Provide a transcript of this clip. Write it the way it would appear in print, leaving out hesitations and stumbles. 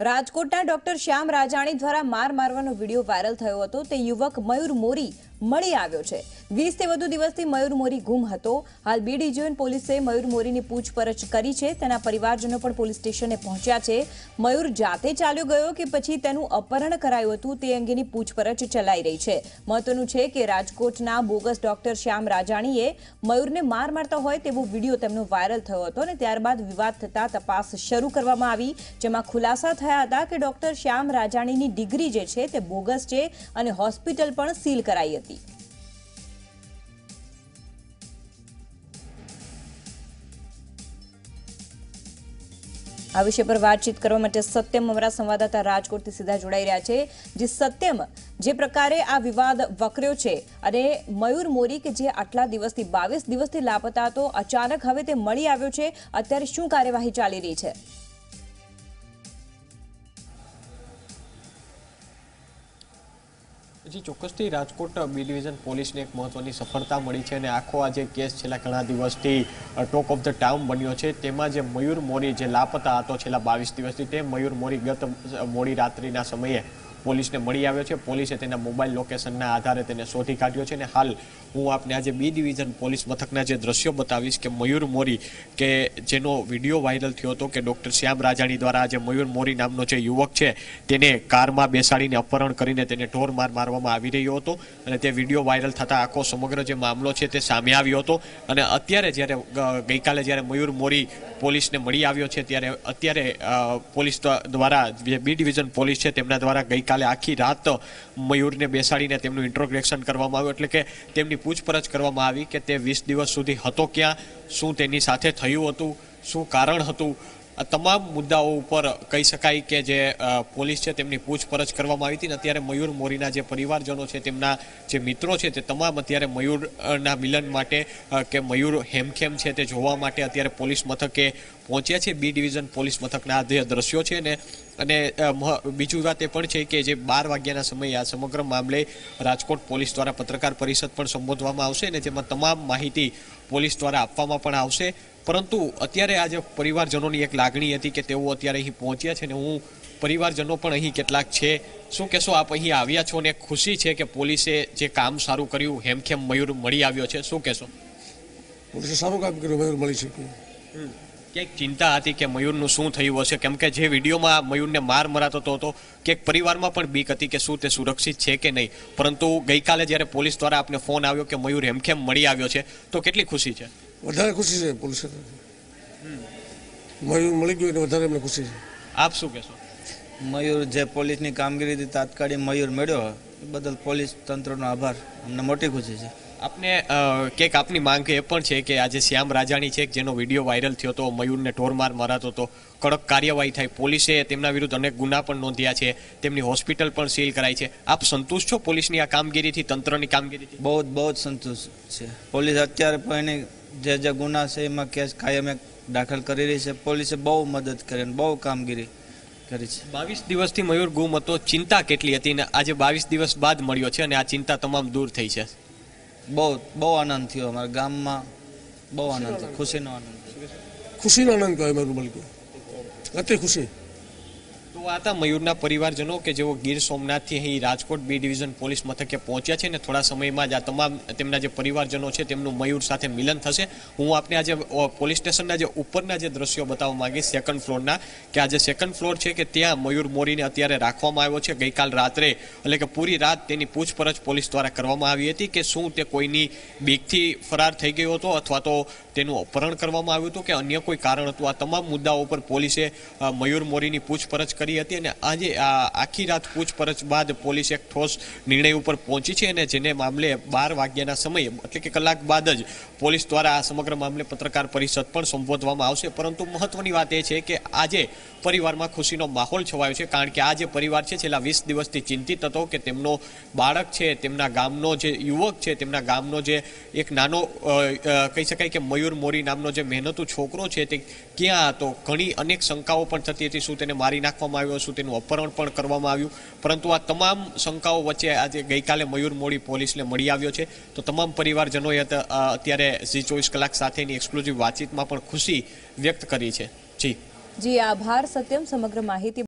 રાજકોટના ડોક્ટર શ્યામ રાજાણી દ્વારા માર મારવાનો વિડીયો વાયરલ થયો હતો। તે યુવક મયુર મોરી મળી આવ્યો છે। 20 થી વધુ દિવસથી મયુર મોરી ગુમ હતો। હાલ બી ડિવિઝન પોલીસે મયુર મોરીની પૂછપરછ કરી છે। તેના પરિવારજનો પણ પોલીસ સ્ટેશને પહોંચ્યા છે। મયુર જાતે ચાલ્યો ગયો કે પછી તેનું અપહરણ કરાયું હતું તે અંગેની પૂછપરછ ચલાઈ રહી છે। મહત્વનું છે કે રાજકોટના બોગસ ડોક્ટર શ્યામ રાજાણીએ મયુરને માર મારતા હોય તેવો વિડીયો તેમનો વાયરલ થયો હતો અને ત્યારબાદ વિવાદ થતા તપાસ શરૂ કરવામાં આવી, જેમાં ખુલાસા થયા હતા કે ડોક્ટર શ્યામ રાજાણીની ડિગ્રી જે છે તે બોગસ છે અને હોસ્પિટલ પણ સીલ કરાઈ હતી। આ વિષય પર વાતચીત કરવા માટે સત્યમ અમારા સંવાદદાતા રાજકોટથી સીધા જોડાઈ રહ્યા છે। જે સત્યમ, જે પ્રકારે આ વિવાદ વકર્યો છે અને મયુર મોરી કે જે આટલા દિવસથી 22 દિવસથી લાપતા હતો, અચાનક હવે તે મળી આવ્યો છે, અત્યારે શું કાર્યવાહી ચાલી રહી છે? जी ચોક્કસથી રાજકોટ બી ડિવિઝન પોલીસને એક મહત્વની સફળતા મળી છે અને આખો આ જે કેસ છેલ્લા ઘણા દિવસથી ટોક ઓફ ધ ટાઉન બન્યો છે। તેમાં જે મયુર મોરી જે લાપતા હતો છેલ્લા 22 દિવસથી, તે મયુર મોરી ગત મોડી રાત્રિના સમયે પોલીસને મળી આવ્યો છે। પોલીસે તેના મોબાઈલ લોકેશનના આધારે તેને શોધી કાઢ્યો છે અને હાલ હું આપને આજે બી ડિવિઝન પોલીસ મથકના જે દ્રશ્યો બતાવીશ કે મયુર મોરી કે જેનો વિડીયો વાયરલ થયો હતો કે ડૉક્ટર શ્યામ રાજાણી દ્વારા આજે મયુર મોરી નામનો જે યુવક છે તેને કારમાં બેસાડીને અપહરણ કરીને તેને ઢોર માર મારવામાં આવી રહ્યો હતો અને તે વિડીયો વાયરલ થતાં આખો સમગ્ર જે મામલો છે તે સામે આવ્યો હતો। અને અત્યારે જ્યારે ગઈકાલે જ્યારે મયુર મોરી પોલીસને મળી આવ્યો છે ત્યારે અત્યારે પોલીસ દ્વારા જે બી ડિવિઝન પોલીસ છે તેમના દ્વારા ગઈકાલે આખી રાત મયુરને બેસાડીને તેમનું ઇન્ટ્રોગેશન કરવામાં આવ્યું, એટલે કે તેમની પૂછપરછ કરવામાં આવી કે તે 20 દિવસ સુધી હતો ક્યાં, શું તેની સાથે થયું હતું, શું કારણ હતું। આ તમામ મુદ્દાઓ ઉપર કહી શકાય કે જે પોલીસ છે તેમની પૂછપરછ કરવામાં આવી હતી। અત્યારે મયુર મોરીના જે પરિવારજનો છે, તેમના જે મિત્રો છે, તે તમામ અત્યારે મયુરના મિલન માટે કે મયુર હેમખેમ છે તે જોવા માટે અત્યારે પોલીસ મથકે પહોંચ્યા છે। બી ડિવિઝન પોલીસ મથકના જે દ્રશ્યો છે ને, અને બીજું વાત એ પણ છે કે જે 12 વાગ્યાના સમયે આ સમગ્ર મામલે રાજકોટ પોલીસ દ્વારા પત્રકાર પરિષદ પણ સંબોધવામાં આવશે અને જેમાં તમામ માહિતી પોલીસ દ્વારા આપવામાં પણ આવશે। પરંતુ અત્યારે આજે પરિવારજનોની એક લાગણી હતી કે તેઓ અત્યારે અહીં પહોંચ્યા છે અને હું પરિવારજનો પણ અહીં કેટલાક છે, શું કહેશો? આપ અહીં આવ્યા છો અને ખુશી છે કે પોલીસે જે કામ સારું કર્યું, હેમખેમ મયુર મળી આવ્યો છે, શું કહેશો? પોલીસે સારું કામ કર્યું, મયુર મળી શક્યું। ક્યાંક ચિંતા હતી કે મયુરનું શું થયું હશે, કેમ કે જે વિડીયોમાં મયુરને માર મરાતો હતો ક્યાંક પરિવારમાં પણ બીક હતી કે શું તે સુરક્ષિત છે કે નહીં, પરંતુ ગઈકાલે જ્યારે પોલીસ દ્વારા આપને ફોન આવ્યો કે મયુર હેમખેમ મળી આવ્યો છે તો કેટલી ખુશી છે? વધારે ખુશી છે પોલીસ મયુર મળી ગયો એટલે વધારે અમને ખુશી છે। આપ શું કહેશો? મયુર જે પોલીસની કામગીરીથી તાત્કાલિક મયુર મળ્યો એ બદલ પોલીસ તંત્રનો આભાર, અમને મોટી ખુશી છે। આપને ક્યાંક આપની માંગ એ પણ છે કે આજે શ્યામ રાજાણી છે જેનો વિડીયો વાયરલ થયો હતો, મયુરને ઢોરમાર મરાતો હતો, કડક કાર્યવાહી થાય, પોલીસે તેમના વિરુદ્ધ અનેક ગુના પણ નોંધ્યા છે, તેમની હોસ્પિટલ પણ સીલ કરાઈ છે। આપ સંતુષ્ટ છો પોલીસની આ કામગીરીથી, તંત્રની કામગીરીથી? બહુ જ સંતુષ્ટ છે। પોલીસ અત્યારે પણ એની જે ગુના છે એમાં કેસ કાયમે દાખલ કરી રહી છે। પોલીસે બહુ મદદ કરી અને બહુ કામગીરી કરી છે। 22 દિવસથી મયુર ગુમ હતો, ચિંતા કેટલી હતી અને આજે 22 દિવસ બાદ મળ્યો છે અને આ ચિંતા તમામ દૂર થઈ છે? બહુ આનંદ થયો, અમારા ગામમાં બહુ આનંદ થયો, ખુશીનો આનંદ, ખુશીનો આનંદ કહેવાય મયુર મળી ગયો, અતિ ખુશી। તો આ હતા મયુરના પરિવારજનો કે જેઓ ગીર સોમનાથથી અહીં રાજકોટ બી ડિવિઝન પોલીસ મથકે પહોંચ્યા છે અને થોડા સમયમાં જ આ તમામ તેમના જે પરિવારજનો છે તેમનું મયુર સાથે મિલન થશે। હું આપને આજે પોલીસ સ્ટેશનના જે ઉપરના જે દ્રશ્યો બતાવવા માંગીશ, સેકન્ડ ફ્લોરના, કે આ જે સેકન્ડ ફ્લોર છે કે ત્યાં મયુર મોરીને અત્યારે રાખવામાં આવ્યો છે। ગઈકાલ રાત્રે એટલે કે પૂરી રાત તેની પૂછપરછ પોલીસ દ્વારા કરવામાં આવી હતી કે શું તે કોઈની બીકથી ફરાર થઈ ગયો હતો અથવા તો તેનું અપહરણ કરવામાં આવ્યું હતું કે અન્ય કોઈ કારણ હતું। આ તમામ મુદ્દાઓ પર પોલીસે મયુર મોરીની પૂછપરછ કરી હતી અને આજે આખી રાત પૂછપરછ બાદ પોલીસ એક ઠોસ નિર્ણય ઉપર પહોંચી છે અને જેને મામલે 12 વાગ્યાના સમયે એટલે કે કલાક બાદ જ પોલીસ દ્વારા આ સમગ્ર મામલે પત્રકાર પરિષદ પણ સંબોધવામાં આવશે। પરંતુ મહત્વની વાત એ છે કે આજે પરિવારમાં ખુશીનો માહોલ છવાયો છે, કારણ કે આ જે પરિવાર છે છેલ્લા 20 દિવસથી ચિંતિત હતો કે તેમનો બાળક છે, તેમના ગામનો જે યુવક છે, તેમના ગામનો જે એક નાનો કહી શકાય કે મયુર મોરી નામનો જે મહેનતુ છોકરો છે તે ક્યાં હતો। ઘણી અનેક શંકાઓ પણ થતી હતી, શું તેને મારી નાખવામાં આવ્યો, શું તેનું અપહરણ પણ કરવામાં આવ્યું, પરંતુ આ તમામ શંકાઓ વચ્ચે આજે ગઈકાલે મયુર મોરી પોલીસને મળી આવ્યો છે। તો તમામ પરિવારજનોએ અત્યારે ઝી 24 કલાક સાથેની એક્સક્લુઝિવ વાતચીતમાં પણ ખુશી વ્યક્ત કરી છે। જી આભાર સત્યમ, સમગ્ર માહિતી